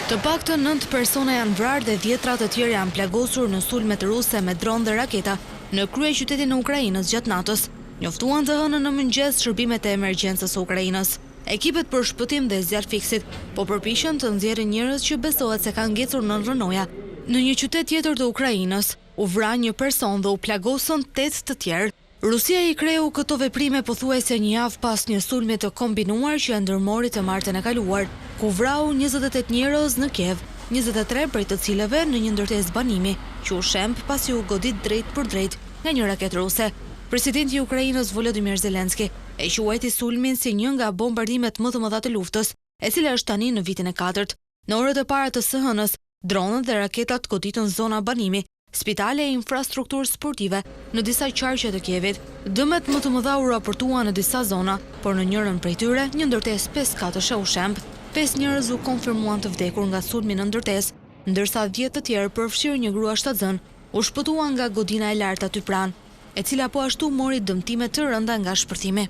Të paktën 9 persona janë vrarë dhe 10 të tjerë janë plagosur në sulmet ruse me dron dhe raketa në kryeqytetin e Ukrainës gjatë natës. Njoftuan të hënën në mëngjes shërbimet e emergjencës së Ukrainës. Ekipet për shpëtim dhe zjarr fiksit po përpiqen të nxjerrin njerëz që besohet se kanë ngecur në rrënoja. Në një qytet tjetër të Ukrainës u vra një person dhe u plagosën 8 të tjerë. Rusia i kreu këto veprime pothuajse një javë pas një sulmi të kombinuar që e ndërmori të martën e kaluar, ku vrau 28 njerëz në Kiev, 23 prej të cilëve në një ndërtesë banimi, që u shemb pasi u godit drejt për drejt nga një raketë ruse. Presidenti i Ukrainës Volodymyr Zelensky e quajti sulmin si një nga bombardimet më të mëdha të luftës, e cila është tani në vitin e 4. Në orët e para të së hënës, dronët dhe raketat goditën zona banimi, spitale e infrastrukturë sportive në disa qarqe të Kievit. Dëmet më të mëdha u raportuan në disa zona, por në njërin prej tyre, një ndërtesë 5 katësh u shemb. 5 njerëz u konfirmuan të vdekur nga sulmi në ndërtesë, ndërsa 10 të tjerë, përfshirë një grua shtatzën, u shpëtuan nga godina e lartë aty pranë, e cila po ashtu mori dëmtime të rënda nga shpërthimi.